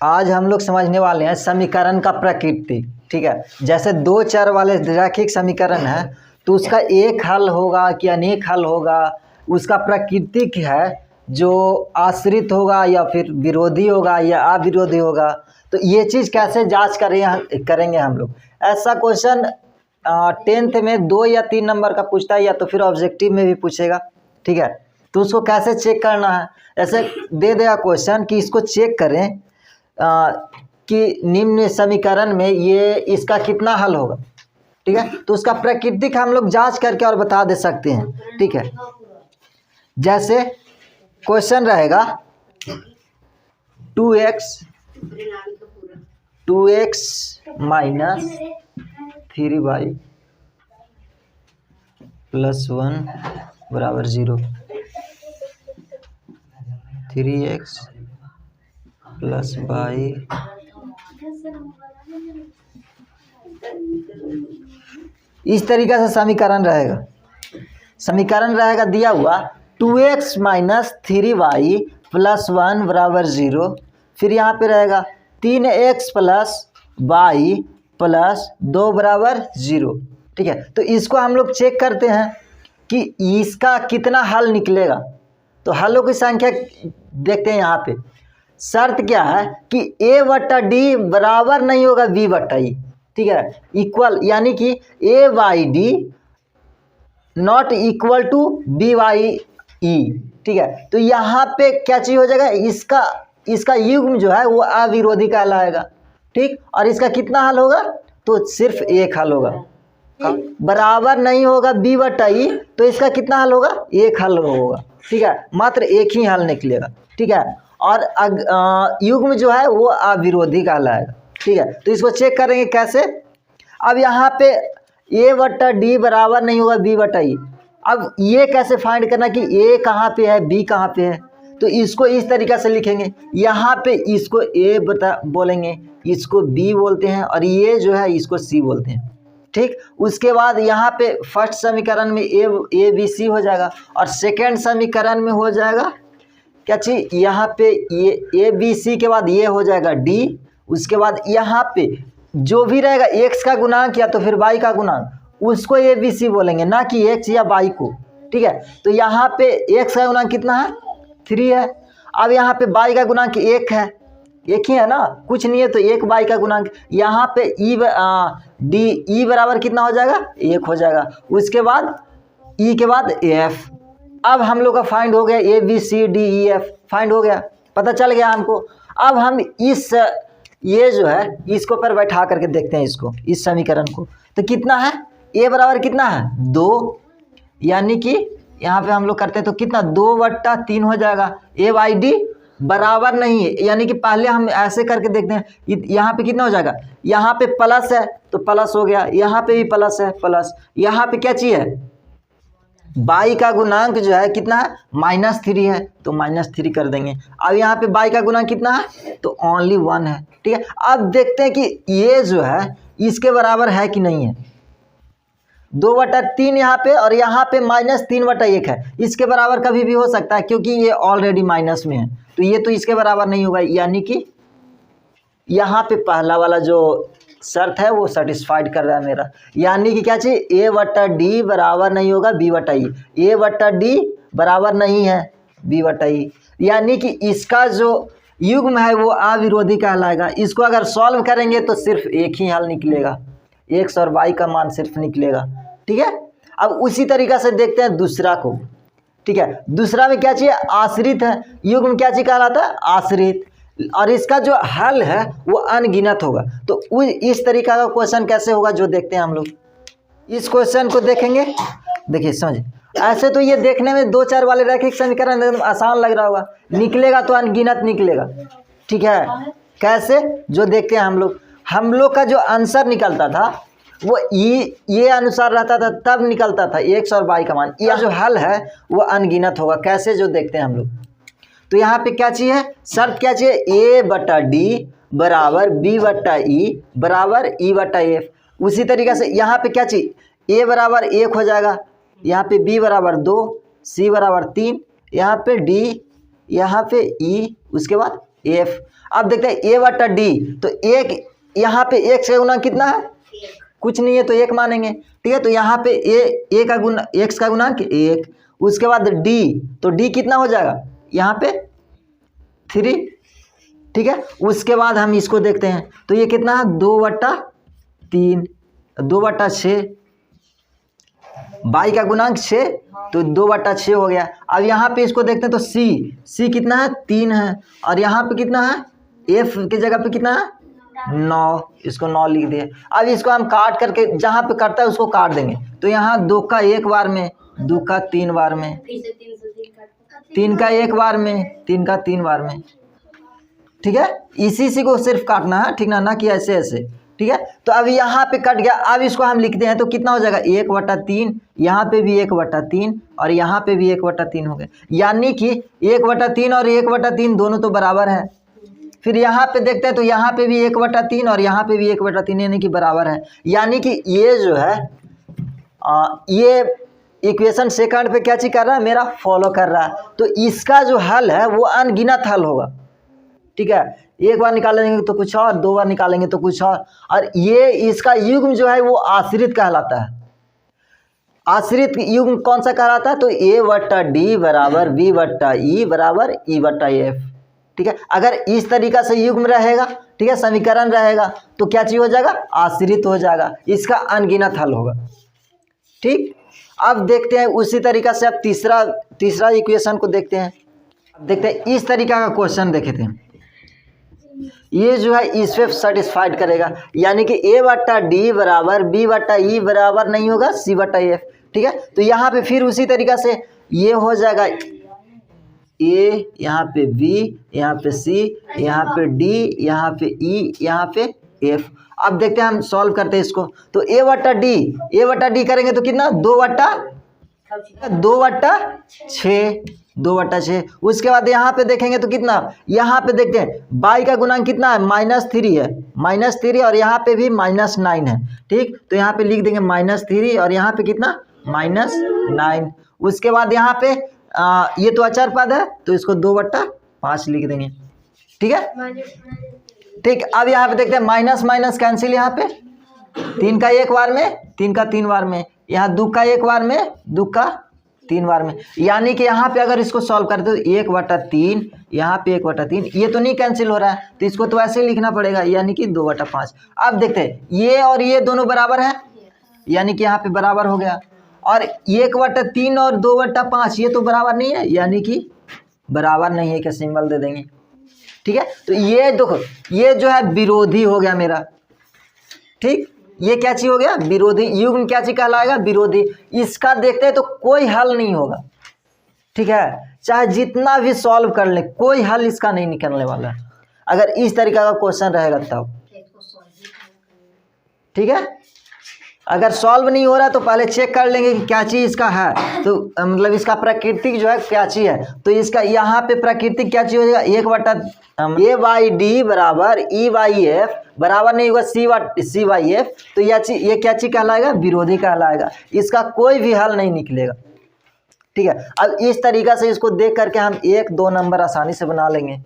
आज हम लोग समझने वाले हैं समीकरण का प्रकृति। ठीक है, जैसे दो चर वाले रैखिक समीकरण है तो उसका एक हल होगा कि अनेक हल होगा, उसका प्राकृतिक है जो आश्रित होगा या फिर विरोधी होगा या अविरोधी होगा। तो ये चीज़ कैसे जांच करेंगे हम लोग। ऐसा क्वेश्चन 10th में 2 या 3 नंबर का पूछता है या तो फिर ऑब्जेक्टिव में भी पूछेगा। ठीक है, तो उसको कैसे चेक करना है, ऐसे दे देगा क्वेश्चन कि इसको चेक करें कि निम्न समीकरण में ये इसका कितना हल होगा। ठीक है, तो उसका प्राकृतिक हम लोग जांच करके और बता दे सकते हैं। ठीक है, जैसे क्वेश्चन रहेगा 2x माइनस 3y प्लस 1 बराबर 0, 3x प्लस y इस तरीके से समीकरण रहेगा दिया हुआ 2x माइनस 3y प्लस 1 बराबर 0। फिर यहाँ पे रहेगा 3x प्लस y प्लस 2 बराबर 0। ठीक है, तो इसको हम लोग चेक करते हैं कि इसका कितना हल निकलेगा। तो हलों की संख्या देखते हैं। यहाँ पे शर्त क्या है कि a बट्टा डी बराबर नहीं होगा b बट्टा ई। ठीक है, इक्वल यानी कि a by D not equal to b by E. ठीक है, तो यहाँ पे क्या चीज हो जाएगा, इसका युग्म जो है वो अविरोधी कहलाएगा। ठीक, और इसका कितना हल होगा, तो सिर्फ एक हल होगा। बराबर नहीं होगा b बट्टा ई, तो इसका कितना हल होगा, एक हल होगा। ठीक है, मात्र एक ही हल निकलेगा। ठीक है, और युग्म जो है वो अविरोधी कहलाएगा। ठीक है, तो इसको चेक करेंगे कैसे। अब यहाँ पे a बट्टा डी बराबर नहीं होगा b बट्टा ई। अब ये कैसे फाइंड करना कि a कहाँ पे है b कहाँ पे है, तो इसको इस तरीके से लिखेंगे। यहाँ पे इसको a बोलेंगे, इसको b बोलते हैं, और ये जो है इसको c बोलते हैं। ठीक, उसके बाद यहाँ पे फर्स्ट समीकरण में a b c हो जाएगा, और सेकेंड समीकरण में हो जाएगा क्या चीज, यहाँ पे ये a b c के बाद ये हो जाएगा d। उसके बाद यहाँ पे जो भी रहेगा x का गुणांक या तो फिर y का गुणांक, उसको a b c बोलेंगे, ना कि x या y को। ठीक है, तो यहाँ पे x का गुणांक कितना है, 3 है। अब यहाँ पे y का गुणांक 1 है, एक ही है ना, कुछ नहीं है, तो 1 y का गुणांक। यहाँ पे ई बराबर कितना हो जाएगा, 1 हो जाएगा। उसके बाद ई के बाद f। अब हम लोग का फाइंड हो गया a b c d e f, find हो गया, पता चल गया हमको। अब हम ये जो है इसको पर बैठा करके देखते हैं इसको, इस समीकरण को। तो कितना है, a बराबर कितना है 2, यानी कि यहाँ पे हम लोग करते हैं तो कितना 2 बट्टा 3 हो जाएगा। a बाई डी बराबर नहीं है, यानी कि पहले हम ऐसे करके देखते हैं। यहाँ पे कितना हो जाएगा, यहाँ पे प्लस है तो प्लस हो गया, यहाँ पे भी प्लस है प्लस। यहाँ पे क्या चाहिए, बाई का गुणांक जो है कितना है, -3 है, तो -3 कर देंगे। अब यहाँ पे बाई का गुणांक कितना है, तो ओनली 1 है। ठीक है, अब देखते हैं कि ये जो है इसके बराबर है कि नहीं है। 2 बटा 3 यहाँ पे, और यहाँ पे -3 बटा 1 है, इसके बराबर कभी भी हो सकता है क्योंकि ये ऑलरेडी माइनस में है, तो ये तो इसके बराबर नहीं होगा। यानी कि यहाँ पे पहला वाला जो शर्त है वो सेटिस्फाइड कर रहा है मेरा। यानी कि क्या चाहिए, a बट्टा डी बराबर नहीं होगा b बट्टा ई, a बट्टा डी बराबर नहीं है b बट्टा ई, यानी कि इसका जो युग्म है वो अविरोधी कहलाएगा। इसको अगर सॉल्व करेंगे तो सिर्फ एक ही हल निकलेगा, x और y का मान सिर्फ निकलेगा। ठीक है, अब उसी तरीका से देखते हैं दूसरा को। ठीक है, दूसरा में क्या चाहिए, आश्रित है, युग्म क्या चाहिए कहलाता है, आश्रित, और इसका जो हल है वो अनगिनत होगा। तो इस तरीका का क्वेश्चन कैसे होगा जो देखते हैं हम लोग। इस क्वेश्चन को देखेंगे, देखिए समझिए। ऐसे तो ये देखने में 2 4 वाले रैखिक समीकरण एकदम आसान लग रहा होगा, निकलेगा तो अनगिनत निकलेगा। ठीक है, कैसे जो देखते हैं हम लोग का जो आंसर निकलता था वो ये अनुसार रहता था, तब निकलता था x और y का मान। यह जो हल है वो अनगिनत होगा, कैसे जो देखते हैं हम लोग। तो यहाँ पे क्या चाहिए, शर्त क्या चाहिए, a बट्टा डी बराबर b बट्टा ई बराबर e बट्टा एफ। उसी तरीके से यहाँ पे क्या चाहिए, a बराबर 1 हो जाएगा, यहाँ पे b बराबर 2, c बराबर 3, यहाँ पे d, यहाँ पे e, उसके बाद f। अब देखते हैं a बटा d, तो एक यहाँ पे x का गुणांक कितना है, कुछ नहीं है तो 1 मानेंगे, ठीक है। तो यहाँ पे a का गुना x का गुणांक 1, उसके बाद d, तो d कितना हो जाएगा यहाँ पे 3, ठीक है। उसके बाद हम इसको देखते हैं तो ये कितना है 2/3, 2/6, बाई का गुणांक 6 तो 2/6 हो गया। अब यहाँ पे इसको देखते हैं तो c कितना है 3 है, और यहाँ पे कितना है f की जगह पे कितना है 9, इसको 9 लिख दिए। अब इसको हम काट करके जहाँ पे कटता है उसको काट देंगे, तो यहाँ 2 का 1 बार में, 2 का 3 बार में, 3 का 1 बार में, 3 का 3 बार में, ठीक है। इसी को सिर्फ काटना है, ठीक ना कि ऐसे ऐसे, ठीक है। तो अब यहाँ पे कट गया, अब इसको हम लिखते हैं तो कितना हो जाएगा 1/3, यहाँ पे भी 1/3 और यहाँ पे भी 1/3 हो गया, यानी कि 1/3 और 1/3 दोनों तो बराबर है। फिर यहाँ पे देखते हैं तो यहाँ पे भी 1/3 और यहाँ पे भी 1/3 यानी कि बराबर है, यानी कि ये जो है ये इक्वेशन सेकंड पे क्या चीज कर रहा है, मेरा फॉलो कर रहा है। तो इसका जो हल है वो अनगिनत हल होगा, ठीक है। एक बार निकालेंगे तो कुछ और, 2 बार निकालेंगे तो कुछ और ये इसका युग्म जो है वो आश्रित कहलाता है। आश्रित युग्म कौन सा कहलाता है, तो a/d बराबर b/e बराबर e/f, ठीक है। अगर इस तरीका से युग्म रहेगा, ठीक है, समीकरण रहेगा तो क्या चीज हो जाएगा, आश्रित हो जाएगा, इसका अनगिनत हल होगा, ठीक। अब देखते हैं उसी तरीका से, अब तीसरा इक्वेशन को देखते हैं। देखते हैं इस तरीका का क्वेश्चन देखे थे, ये जो है इस पे सेटिस्फाइड करेगा, यानी कि a/d बराबर b/e बराबर नहीं होगा c/f, ठीक है। तो यहाँ पे फिर उसी तरीका से ये हो जाएगा a, यहाँ पे b, यहाँ पे c, यहाँ पे d, यहाँ पे e, यहाँ पे f। अब देखते हैं हम सॉल्व करते हैं इसको, तो a/d करेंगे तो कितना 2/6। उसके बाद यहाँ पे देखेंगे तो कितना, यहाँ पे देखते हैं बाई का गुणांक कितना है -3 है, -3 और यहाँ पे भी -9 है, ठीक। तो यहाँ पे लिख देंगे -3 और यहाँ पे कितना -9। उसके बाद यहाँ पे ये तो अचर पद है तो इसको 2/5 लिख देंगे, ठीक है, ठीक। अब यहाँ पे देखते हैं माइनस माइनस कैंसिल, यहाँ पे 3 का 1 बार में, 3 का 3 बार में, यहाँ 2 का 1 बार में, 2 का 3 बार में, यानी कि यहाँ पे अगर इसको सॉल्व करते तो 1/3, यहाँ पे 1/3, ये तो नहीं कैंसिल हो रहा है तो इसको तो ऐसे ही लिखना पड़ेगा, यानी कि 2/5। अब देखते हैं ये और ये दोनों बराबर है, यानी कि यहाँ पे बराबर हो गया, और 1/3 और 2/5 ये तो बराबर नहीं है, यानी कि बराबर नहीं है, क्या सिंबल दे देंगे, ठीक है। तो ये देखो ये जो है विरोधी हो गया मेरा, ठीक। ये क्या चीज हो गया, विरोधी युग्म क्या चीज कहलाएगा, विरोधी। इसका देखते हैं तो कोई हल नहीं होगा, ठीक है, चाहे जितना भी सॉल्व कर ले कोई हल इसका नहीं निकलने वाला है, अगर इस तरीका का क्वेश्चन रहेगा तब, ठीक है। अगर सॉल्व नहीं हो रहा तो पहले चेक कर लेंगे कि क्या चीज़ इसका है, तो मतलब इसका प्राकृतिक जो है क्या चीज़ है, तो इसका यहाँ पे प्राकृतिक क्या चीज़ हो जाएगा, a/d बराबर e/f बराबर नहीं होगा c/f, तो ये क्या चीज़ कहलाएगा, विरोधी कहलाएगा, इसका कोई भी हल नहीं निकलेगा, ठीक है। अब इस तरीका से इसको देख करके हम 1-2 नंबर आसानी से बना लेंगे।